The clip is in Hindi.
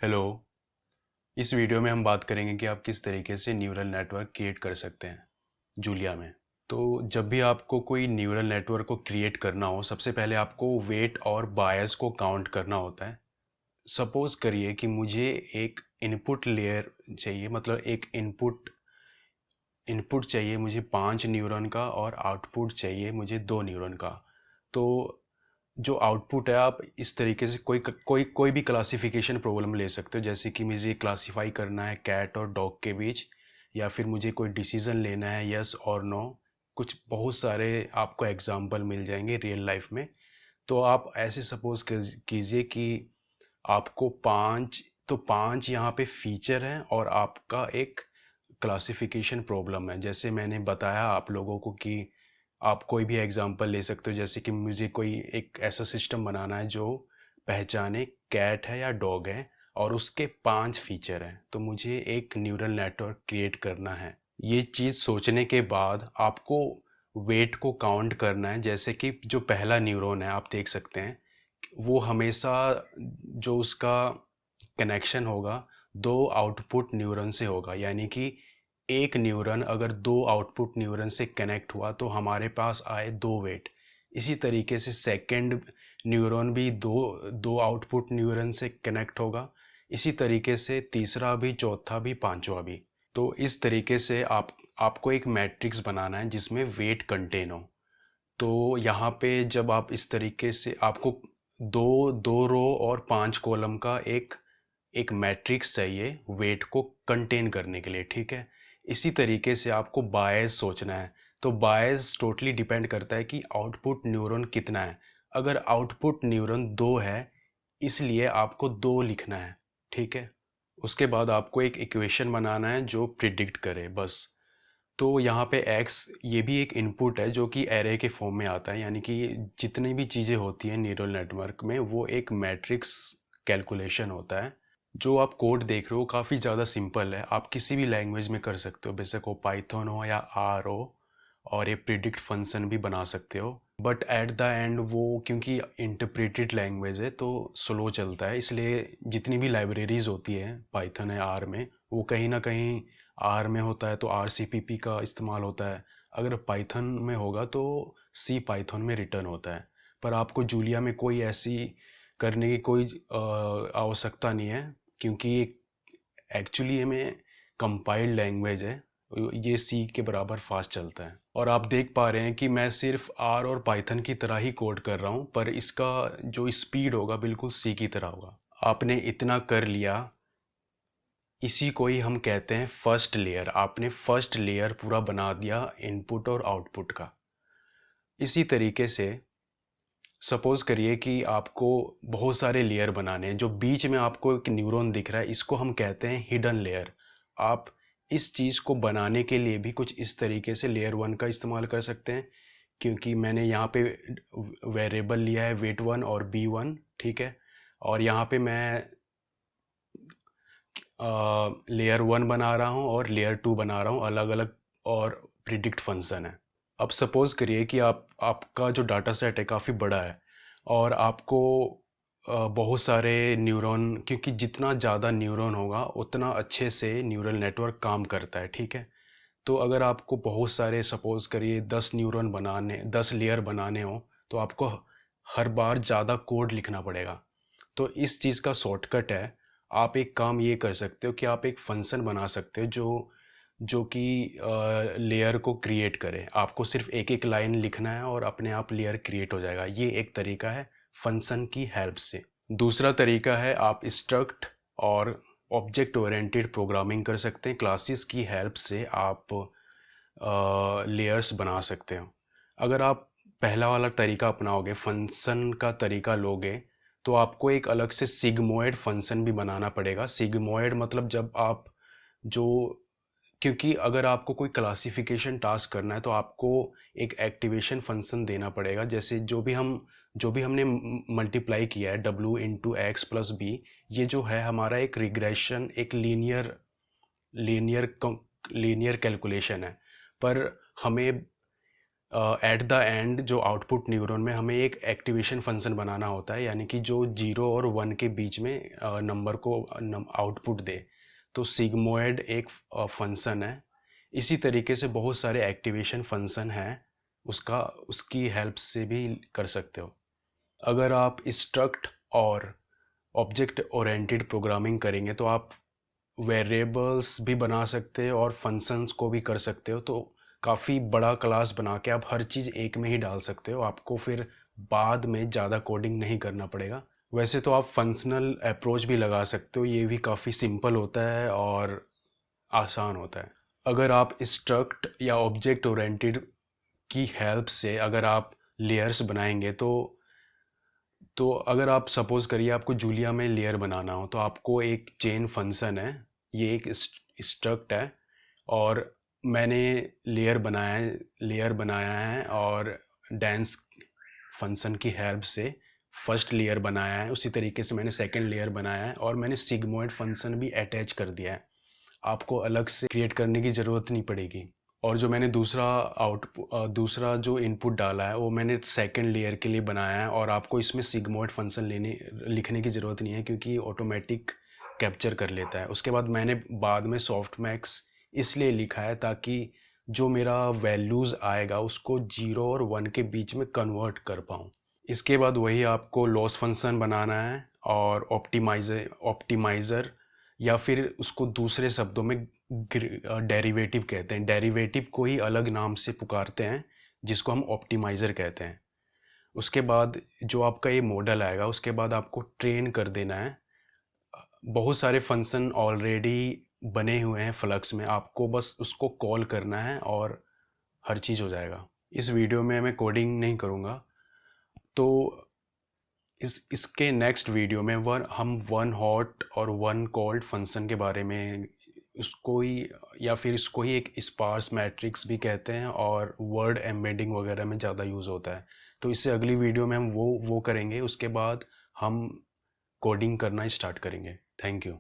हेलो। इस वीडियो में हम बात करेंगे कि आप किस तरीके से न्यूरल नेटवर्क क्रिएट कर सकते हैं जूलिया में। तो जब भी आपको कोई न्यूरल नेटवर्क को क्रिएट करना हो, सबसे पहले आपको वेट और बायस को काउंट करना होता है। सपोज करिए कि मुझे एक इनपुट लेयर चाहिए, मतलब एक इनपुट इनपुट चाहिए मुझे 5 न्यूरॉन का और आउटपुट चाहिए मुझे 2 न्यूरॉन का। तो जो आउटपुट है, आप इस तरीके से कोई भी क्लासिफिकेशन प्रॉब्लम ले सकते हो, जैसे कि मुझे क्लासिफाई करना है कैट और डॉग के बीच, या फिर मुझे कोई डिसीजन लेना है यस और नो। कुछ बहुत सारे आपको एग्जांपल मिल जाएंगे रियल लाइफ में। तो आप ऐसे सपोज कीजिए कि आपको 5 यहाँ पे फीचर हैं और आपका एक क्लासिफिकेशन प्रॉब्लम है। जैसे मैंने बताया आप लोगों को कि आप कोई भी एग्जांपल ले सकते हो, जैसे कि मुझे कोई एक ऐसा सिस्टम बनाना है जो पहचाने कैट है या डॉग है और उसके 5 फीचर हैं, तो मुझे एक न्यूरल नेटवर्क क्रिएट करना है। ये चीज़ सोचने के बाद आपको वेट को काउंट करना है। जैसे कि जो पहला न्यूरॉन है, आप देख सकते हैं वो हमेशा जो उसका कनेक्शन होगा 2 आउटपुट न्यूरॉन से होगा, यानी कि एक न्यूरॉन अगर 2 आउटपुट न्यूरॉन से कनेक्ट हुआ तो हमारे पास आए 2 वेट। इसी तरीके से सेकंड न्यूरॉन भी दो दो आउटपुट न्यूरॉन से कनेक्ट होगा। इसी तरीके से तीसरा भी, चौथा भी, पांचवा भी। तो इस तरीके से आपको एक मैट्रिक्स बनाना है जिसमें वेट कंटेन हो। तो यहाँ पे जब आप इस तरीके से, आपको दो दो रो और 5 कॉलम का एक एक मैट्रिक्स चाहिए वेट को कंटेन करने के लिए, ठीक है। इसी तरीके से आपको बायस सोचना है। तो बायस टोटली डिपेंड करता है कि आउटपुट न्यूरॉन कितना है। अगर आउटपुट न्यूरॉन 2 है, इसलिए आपको 2 लिखना है, ठीक है। उसके बाद आपको एक इक्वेशन बनाना है जो प्रिडिक्ट करे, बस। तो यहाँ पे x ये भी एक इनपुट है जो कि एरे के फॉर्म में आता है, यानी कि जितनी भी चीज़ें होती हैं न्यूरल नेटवर्क में वो एक मैट्रिक्स कैलकुलेशन होता है। जो आप कोड देख रहे हो काफ़ी ज़्यादा सिंपल है, आप किसी भी लैंग्वेज में कर सकते हो, बेशक वो पाइथन हो या आर हो। और ये प्रिडिक्ट फंक्शन भी बना सकते हो, बट एट द एंड वो क्योंकि इंटरप्रेटेड लैंग्वेज है तो स्लो चलता है। इसलिए जितनी भी लाइब्रेरीज होती है पाइथन है आर में, वो कहीं ना कहीं आर में होता है तो आर सी पी पी का इस्तेमाल होता है। अगर पाइथन में होगा तो सी पाइथन में रिटर्न होता है। पर आपको जूलिया में कोई ऐसी करने की कोई आवश्यकता नहीं है, क्योंकि एक्चुअली में कंपाइल्ड लैंग्वेज है। ये सी के बराबर फास्ट चलता है। और आप देख पा रहे हैं कि मैं सिर्फ आर और पाइथन की तरह ही कोड कर रहा हूँ, पर इसका जो स्पीड होगा बिल्कुल सी की तरह होगा। आपने इतना कर लिया, इसी को ही हम कहते हैं फर्स्ट लेयर। आपने फर्स्ट लेयर पूरा बना दिया इनपुट और आउटपुट का। इसी तरीके से सपोज करिए कि आपको बहुत सारे लेयर बनाने हैं। जो बीच में आपको एक न्यूरॉन दिख रहा है, इसको हम कहते हैं हिडन लेयर। आप इस चीज़ को बनाने के लिए भी कुछ इस तरीके से लेयर 1 का इस्तेमाल कर सकते हैं, क्योंकि मैंने यहाँ पे वेरिएबल लिया है वेट 1 और बी 1, ठीक है। और यहाँ पे मैं लेयर 1 बना रहा हूँ और लेयर 2 बना रहा हूँ, अलग अलग। और प्रिडिक्ट फंक्शन है। अब सपोज करिए कि आपका जो डाटा सेट है काफ़ी बड़ा है और आपको बहुत सारे न्यूरॉन, क्योंकि जितना ज़्यादा न्यूरॉन होगा उतना अच्छे से न्यूरल नेटवर्क काम करता है, ठीक है। तो अगर आपको बहुत सारे, सपोज करिए 10 लेयर बनाने हो, तो आपको हर बार ज़्यादा कोड लिखना पड़ेगा। तो इस चीज़ का शॉर्टकट है। आप एक काम ये कर सकते हो कि आप एक फंक्शन बना सकते हो जो जो कि लेयर को क्रिएट करे। आपको सिर्फ एक एक लाइन लिखना है और अपने आप लेयर क्रिएट हो जाएगा। ये एक तरीका है फंक्शन की हेल्प से। दूसरा तरीका है आप स्ट्रक्ट और ऑब्जेक्ट ओरिएंटेड प्रोग्रामिंग कर सकते हैं। क्लासेस की हेल्प से आप लेयर्स बना सकते हो। अगर आप पहला वाला तरीका अपनाओगे, फंक्शन का तरीका लोगे, तो आपको एक अलग से सिग्मोइड फंक्शन भी बनाना पड़ेगा। सिग्मोइड मतलब जब आप जो, क्योंकि अगर आपको कोई क्लासिफिकेशन टास्क करना है तो आपको एक एक्टिवेशन फंक्शन देना पड़ेगा। जैसे जो भी हमने मल्टीप्लाई किया है W × X + B, ये जो है हमारा एक रिग्रेशन, एक लीनियर लीनियर कैलकुलेशन है। पर हमें एट द एंड जो आउटपुट न्यूरॉन में हमें एक एक्टिवेशन फंक्शन बनाना होता है, यानी कि जो 0 और 1 के बीच में नंबर को आउटपुट दे। तो सिग्मोइड एक फंक्शन है। इसी तरीके से बहुत सारे एक्टिवेशन फंक्शन हैं, उसकी हेल्प से भी कर सकते हो। अगर आप स्ट्रक्ट और ऑब्जेक्ट ओरिएंटेड प्रोग्रामिंग करेंगे तो आप वेरिएबल्स भी बना सकते हो और फंक्शंस को भी कर सकते हो। तो काफ़ी बड़ा क्लास बना के आप हर चीज़ एक में ही डाल सकते हो, आपको फिर बाद में ज़्यादा कोडिंग नहीं करना पड़ेगा। वैसे तो आप फंक्शनल अप्रोच भी लगा सकते हो, ये भी काफ़ी सिंपल होता है और आसान होता है। अगर आप स्ट्रक्ट या ऑब्जेक्ट ओरिएंटेड की हेल्प से अगर आप लेयर्स बनाएंगे तो अगर आप सपोज करिए आपको जूलिया में लेयर बनाना हो, तो आपको एक चेन फंक्शन है, ये एक स्ट्रक्ट है और मैंने लेयर बनाया है और डांस फंक्शन की हेल्प से फर्स्ट लेयर बनाया है। उसी तरीके से मैंने सेकंड लेयर बनाया है और मैंने सिग्मोइड फंक्शन भी अटैच कर दिया है। आपको अलग से क्रिएट करने की ज़रूरत नहीं पड़ेगी। और जो मैंने दूसरा जो इनपुट डाला है वो मैंने सेकंड लेयर के लिए बनाया है, और आपको इसमें सिग्मोइड फंक्शन लिखने की ज़रूरत नहीं है क्योंकि ऑटोमेटिक कैप्चर कर लेता है। उसके बाद मैंने बाद में सॉफ्टमैक्स इसलिए लिखा है ताकि जो मेरा वैल्यूज़ आएगा उसको 0 और 1 के बीच में कन्वर्ट कर पाऊँ। इसके बाद वही आपको लॉस फंक्शन बनाना है और ऑप्टिमाइज़र, या फिर उसको दूसरे शब्दों में डेरिवेटिव कहते हैं। डेरिवेटिव को ही अलग नाम से पुकारते हैं जिसको हम ऑप्टिमाइज़र कहते हैं। उसके बाद जो आपका ये मॉडल आएगा उसके बाद आपको ट्रेन कर देना है। बहुत सारे फंक्शन ऑलरेडी बने हुए हैं फ्लक्स में, आपको बस उसको कॉल करना है और हर चीज़ हो जाएगा। इस वीडियो में मैं कोडिंग नहीं करूँगा, तो इसके नेक्स्ट वीडियो में हम वन हॉट और वन कोल्ड फंक्शन के बारे में, उसको ही या फिर इसको ही एक स्पार्स मैट्रिक्स भी कहते हैं और वर्ड एम्बेडिंग वगैरह में ज़्यादा यूज़ होता है। तो इससे अगली वीडियो में हम वो करेंगे। उसके बाद हम कोडिंग करना स्टार्ट करेंगे। Thank you.